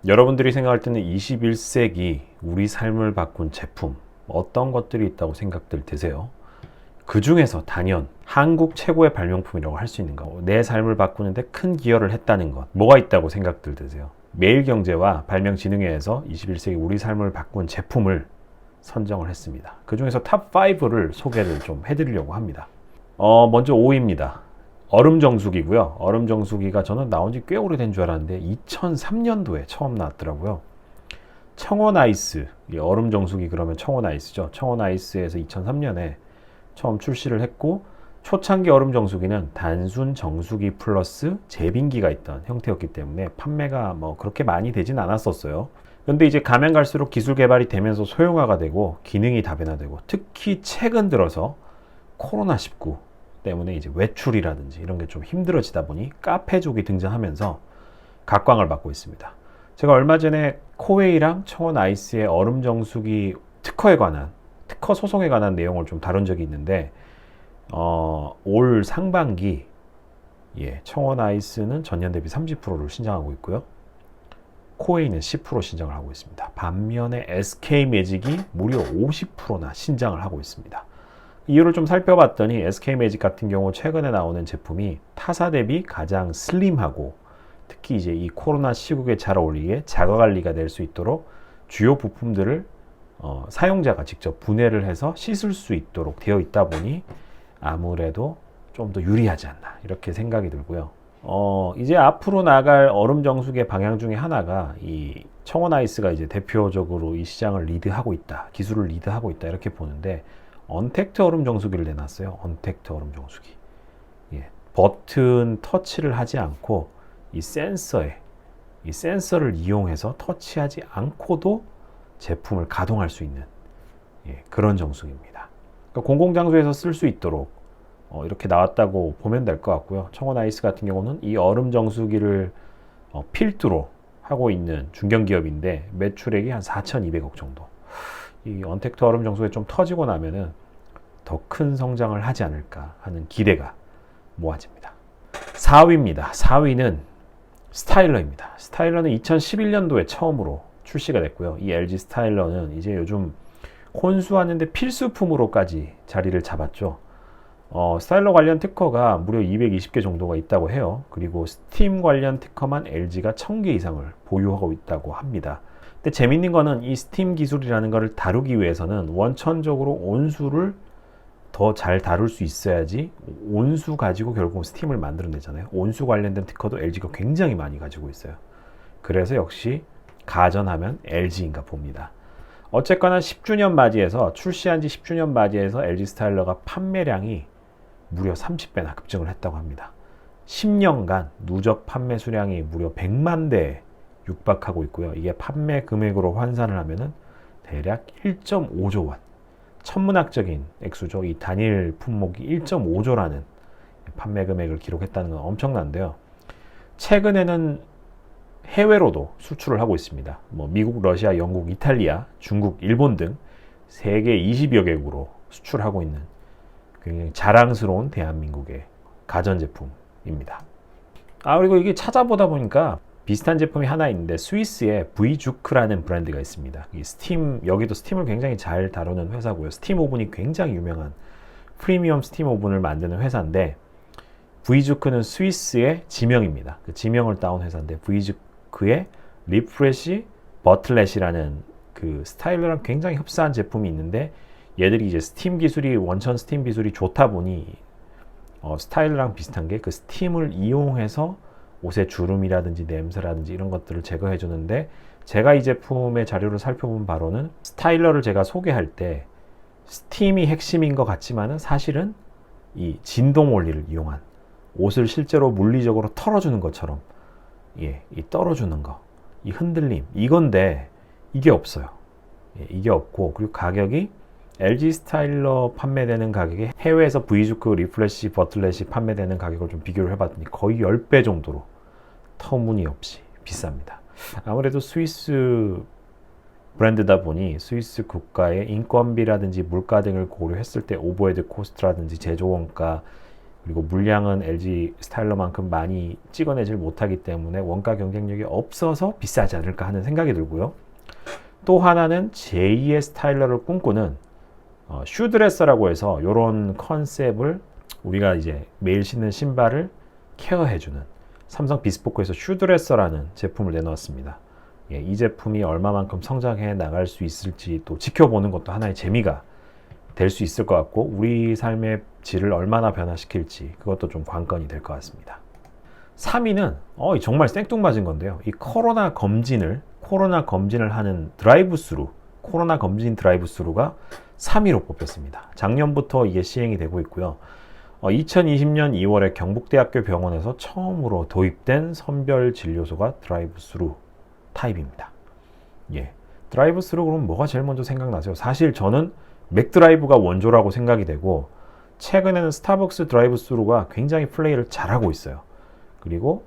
여러분들이 생각할 때는 21세기 우리 삶을 바꾼 제품 어떤 것들이 있다고 생각들 드세요? 그 중에서 단연 한국 최고의 발명품이라고 할 수 있는 거, 내 삶을 바꾸는데 큰 기여를 했다는 것, 뭐가 있다고 생각들 드세요? 매일경제와 발명진흥회에서 21세기 우리 삶을 바꾼 제품을 선정을 했습니다. 그 중에서 탑 5를 소개를 좀 해드리려고 합니다. 먼저 5위입니다. 얼음 정수기고요. 얼음 정수기가 저는 나온 지 꽤 오래된 줄 알았는데 2003년도에 처음 나왔더라고요. 청원 아이스, 얼음 정수기 그러면 청원 아이스죠. 청원 아이스에서 2003년에 처음 출시를 했고, 초창기 얼음 정수기는 단순 정수기 플러스 제빙기가 있던 형태였기 때문에 판매가 뭐 그렇게 많이 되진 않았었어요. 근데 이제 가면 갈수록 기술 개발이 되면서 소형화가 되고 기능이 다변화되고, 특히 최근 들어서 코로나19 때문에 이제 외출이라든지 이런 게 좀 힘들어지다 보니 카페족이 등장하면서 각광을 받고 있습니다. 제가 얼마 전에 코웨이랑 청원 아이스의 얼음 정수기 특허 소송에 관한 내용을 좀 다룬 적이 있는데, 올 상반기 청원 아이스는 전년 대비 30%를 신장하고 있고요. 코웨이는 10% 신장을 하고 있습니다. 반면에 SK 매직이 무려 50%나 신장을 하고 있습니다. 이유를 좀 살펴봤더니 SK 매직 같은 경우 최근에 나오는 제품이 타사 대비 가장 슬림하고, 특히 이제 이 코로나 시국에 잘 어울리게 자가 관리가 될 수 있도록 주요 부품들을 사용자가 직접 분해를 해서 씻을 수 있도록 되어 있다 보니 아무래도 좀 더 유리하지 않나 이렇게 생각이 들고요. 이제 앞으로 나갈 얼음 정수기의 방향 중에 하나가 이 청원 아이스가 이제 대표적으로 이 시장을 리드하고 있다, 기술을 리드하고 있다 이렇게 보는데, 언택트 얼음 정수기를 내놨어요. 언택트 얼음 정수기. 버튼 터치를 하지 않고 이 센서를 이용해서 터치하지 않고도 제품을 가동할 수 있는 그런 정수기입니다. 그러니까 공공장소에서 쓸 수 있도록 이렇게 나왔다고 보면 될 것 같고요. 청원 아이스 같은 경우는 이 얼음 정수기를 필두로 하고 있는 중견기업인데 매출액이 한 4,200억 정도. 이 언택트 얼음 정수기가 좀 터지고 나면은 더 큰 성장을 하지 않을까 하는 기대가 모아집니다. 4위입니다. 4위는 스타일러입니다. 스타일러는 2011년도에 처음으로 출시가 됐고요. 이 LG 스타일러는 이제 요즘 혼수하는데 필수품으로까지 자리를 잡았죠. 스타일러 관련 특허가 무려 220개 정도가 있다고 해요. 그리고 스팀 관련 특허만 LG가 1000개 이상을 보유하고 있다고 합니다. 근데 재밌는 거는 이 스팀 기술이라는 것을 다루기 위해서는 원천적으로 온수를 더 잘 다룰 수 있어야지, 온수 가지고 결국 스팀을 만들어내잖아요. 온수 관련된 특허도 LG가 굉장히 많이 가지고 있어요. 그래서 역시 가전하면 LG인가 봅니다. 어쨌거나 10주년 맞이해서, 출시한 지 10주년 맞이해서 LG 스타일러가 판매량이 무려 30배나 급증을 했다고 합니다. 10년간 누적 판매 수량이 무려 100만 대에 육박하고 있고요. 이게 판매 금액으로 환산을 하면은 대략 1.5조 원. 천문학적인 액수죠. 이 단일 품목이 1.5조라는 판매 금액을 기록했다는 건 엄청난데요. 최근에는 해외로도 수출을 하고 있습니다. 미국, 러시아, 영국, 이탈리아, 중국, 일본 등 세계 20여 개국으로 수출하고 있는 굉장히 자랑스러운 대한민국의 가전제품입니다. 그리고 이게 찾아보다 보니까 비슷한 제품이 하나 있는데, 스위스의 V주크라는 브랜드가 있습니다. 여기도 스팀을 굉장히 잘 다루는 회사고요. 스팀 오븐이 굉장히 유명한 프리미엄 스팀 오븐을 만드는 회사인데, V주크는 스위스의 지명입니다. 그 지명을 따온 회사인데, V주크의 리프레시 버틀렛이라는 그 스타일러랑 굉장히 흡사한 제품이 있는데, 얘들이 이제 원천 스팀 기술이 좋다 보니 스타일러랑 비슷한 게 그 스팀을 이용해서 옷의 주름이라든지 냄새라든지 이런 것들을 제거해 주는데, 제가 이 제품의 자료를 살펴본 바로는 스타일러를 제가 소개할 때 스팀이 핵심인 것 같지만은 사실은 이 진동 원리를 이용한, 옷을 실제로 물리적으로 털어주는 것처럼 이 떨어주는 거, 이 흔들림, 이건데 이게 없어요. 이게 없고, 그리고 가격이 LG 스타일러 판매되는 가격에 해외에서 V주크 리프레시 버틀렛이 판매되는 가격을 좀 비교를 해봤더니 거의 10배 정도로 터무니없이 비쌉니다. 아무래도 스위스 브랜드다 보니 스위스 국가의 인건비라든지 물가 등을 고려했을 때 오버헤드 코스트라든지 제조 원가, 그리고 물량은 LG 스타일러만큼 많이 찍어내질 못하기 때문에 원가 경쟁력이 없어서 비싸지 않을까 하는 생각이 들고요. 또 하나는 제2의 스타일러를 꿈꾸는 슈드레서라고 해서 이런 컨셉을 우리가 이제 매일 신는 신발을 케어해주는 삼성 비스포크에서 슈드레서라는 제품을 내놓았습니다. 예, 이 제품이 얼마만큼 성장해 나갈 수 있을지 또 지켜보는 것도 하나의 재미가 될 수 있을 것 같고 우리 삶의 질을 얼마나 변화시킬지 그것도 좀 관건이 될 것 같습니다. 3위는 정말 생뚱맞은 건데요. 이 코로나 검진을 하는 드라이브스루, 코로나 검진 드라이브스루가 3위로 뽑혔습니다. 작년부터 이게 시행이 되고 있고요. 2020년 2월에 경북대학교 병원에서 처음으로 도입된 선별 진료소가 드라이브스루 타입입니다. 예, 드라이브스루 그러면 뭐가 제일 먼저 생각나세요? 사실 저는 맥드라이브가 원조라고 생각이 되고 최근에는 스타벅스 드라이브스루가 굉장히 플레이를 잘하고 있어요. 그리고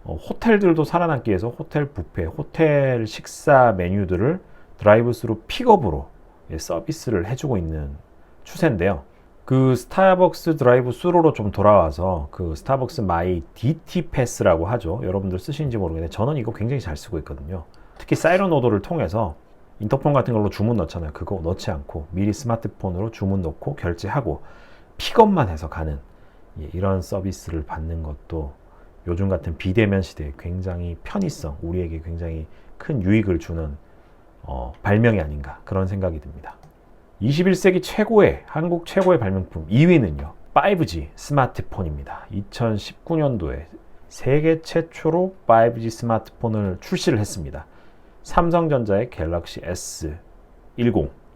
호텔들도 살아남기 위해서 호텔 뷔페, 호텔 식사 메뉴들을 드라이브스루 픽업으로 서비스를 해주고 있는 추세인데요. 그 스타벅스 드라이브스루로 좀 돌아와서 그 스타벅스 마이 DT 패스라고 하죠. 여러분들 쓰시는지 모르겠는데 저는 이거 굉장히 잘 쓰고 있거든요. 특히 사이런 오더를 통해서 인터폰 같은 걸로 주문 넣잖아요. 그거 넣지 않고 미리 스마트폰으로 주문 넣고 결제하고 픽업만 해서 가는 이런 서비스를 받는 것도 요즘 같은 비대면 시대에 굉장히 편의성, 우리에게 굉장히 큰 유익을 주는 발명이 아닌가 그런 생각이 듭니다. 21세기 한국 최고의 발명품 2위는요. 5G 스마트폰입니다. 2019년도에 세계 최초로 5G 스마트폰을 출시를 했습니다. 삼성전자의 갤럭시 S10,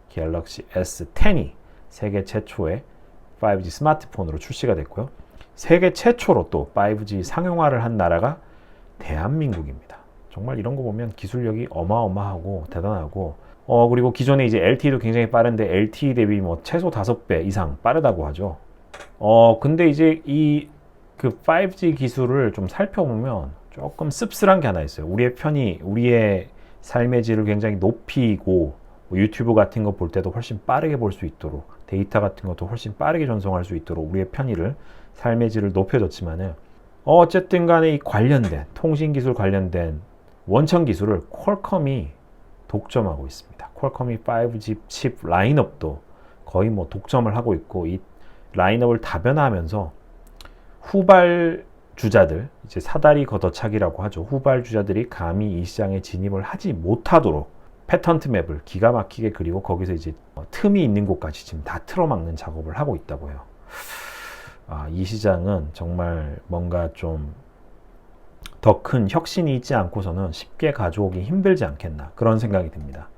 갤럭시 S10이 세계 최초의 5G 스마트폰으로 출시가 됐고요. 세계 최초로 또 5G 상용화를 한 나라가 대한민국입니다. 정말 이런 거 보면 기술력이 어마어마하고 대단하고 그리고 기존에 이제 LTE도 굉장히 빠른데 LTE 대비 최소 5배 이상 빠르다고 하죠. 근데 이제 그 5G 기술을 좀 살펴보면 조금 씁쓸한 게 하나 있어요. 우리의 삶의 질을 굉장히 높이고 유튜브 같은 거 볼 때도 훨씬 빠르게 볼 수 있도록 데이터 같은 것도 훨씬 빠르게 전송할 수 있도록 우리의 편의를 삶의 질을 높여줬지만은 어쨌든 간에 이 관련된 통신기술 관련된 원천 기술을 퀄컴이 독점하고 있습니다. 퀄컴이 5G 칩 라인업도 거의 독점을 하고 있고 이 라인업을 다변화하면서 후발주자들, 이제 사다리 걷어차기라고 하죠. 후발주자들이 감히 이 시장에 진입을 하지 못하도록 패턴트 맵을 기가 막히게 그리고 거기서 이제 틈이 있는 곳까지 지금 다 틀어막는 작업을 하고 있다고 해요. 이 시장은 정말 뭔가 좀 더 큰 혁신이 있지 않고서는 쉽게 가져오기 힘들지 않겠나 그런 생각이 듭니다.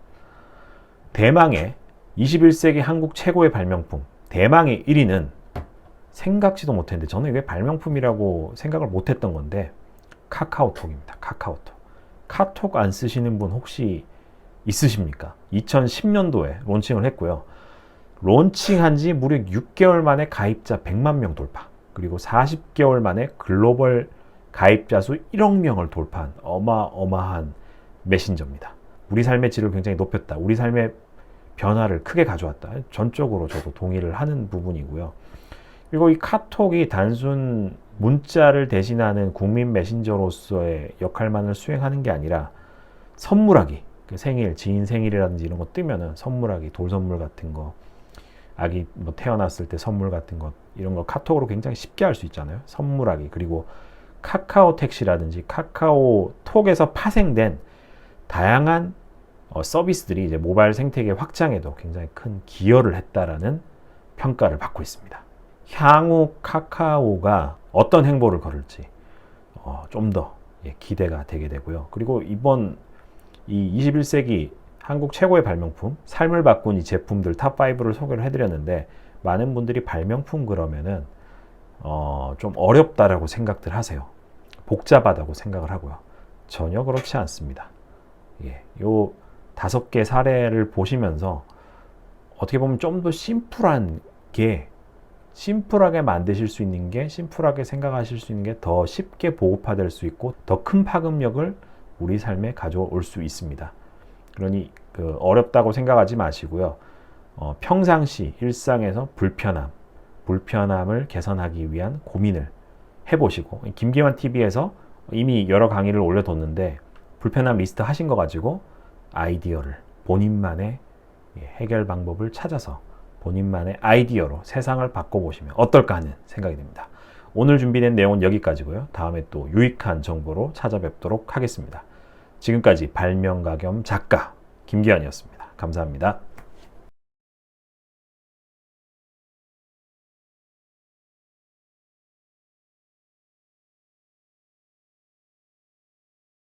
대망의 21세기 한국 최고의 발명품 대망의 1위는 생각지도 못했는데 저는 이게 발명품이라고 생각을 못했던 건데 카카오톡입니다. 카톡 안 쓰시는 분 혹시 있으십니까? 2010년도에 론칭을 했고요. 론칭한 지 무려 6개월 만에 가입자 100만 명 돌파, 그리고 40개월 만에 글로벌 가입자 수 1억 명을 돌파한 어마어마한 메신저입니다. 우리 삶의 질을 굉장히 높였다. 우리 삶의 변화를 크게 가져왔다. 전적으로 저도 동의를 하는 부분이고요. 그리고 이 카톡이 단순 문자를 대신하는 국민 메신저로서의 역할만을 수행하는 게 아니라 선물하기, 그 생일, 지인 생일이라든지 이런 거 뜨면은 선물하기, 돌 선물 같은 거, 아기 태어났을 때 선물 같은 것, 이런 거 카톡으로 굉장히 쉽게 할 수 있잖아요. 선물하기. 그리고 카카오 택시라든지 카카오톡에서 파생된 다양한 서비스들이 이제 모바일 생태계 확장에도 굉장히 큰 기여를 했다라는 평가를 받고 있습니다. 향후 카카오가 어떤 행보를 걸을지 좀 더 기대가 되게 되고요. 그리고 이번 이 21세기 한국 최고의 발명품, 삶을 바꾼 이 제품들 탑5를 소개를 해드렸는데 많은 분들이 발명품 그러면은 좀 어렵다라고 생각들 하세요. 복잡하다고 생각을 하고요. 전혀 그렇지 않습니다. 요 5개 사례를 보시면서 어떻게 보면 좀 더 심플하게 만드실 수 있는 게, 심플하게 생각하실 수 있는 게 더 쉽게 보급화될 수 있고 더 큰 파급력을 우리 삶에 가져올 수 있습니다. 그러니 어렵다고 생각하지 마시고요. 평상시 일상에서 불편함을 개선하기 위한 고민을 해보시고, 김기환 TV에서 이미 여러 강의를 올려뒀는데 불편함 리스트 하신 거 가지고 아이디어를 본인만의 해결 방법을 찾아서 본인만의 아이디어로 세상을 바꿔보시면 어떨까 하는 생각이 듭니다. 오늘 준비된 내용은 여기까지고요. 다음에 또 유익한 정보로 찾아뵙도록 하겠습니다. 지금까지 발명가 겸 작가 김기환이었습니다. 감사합니다.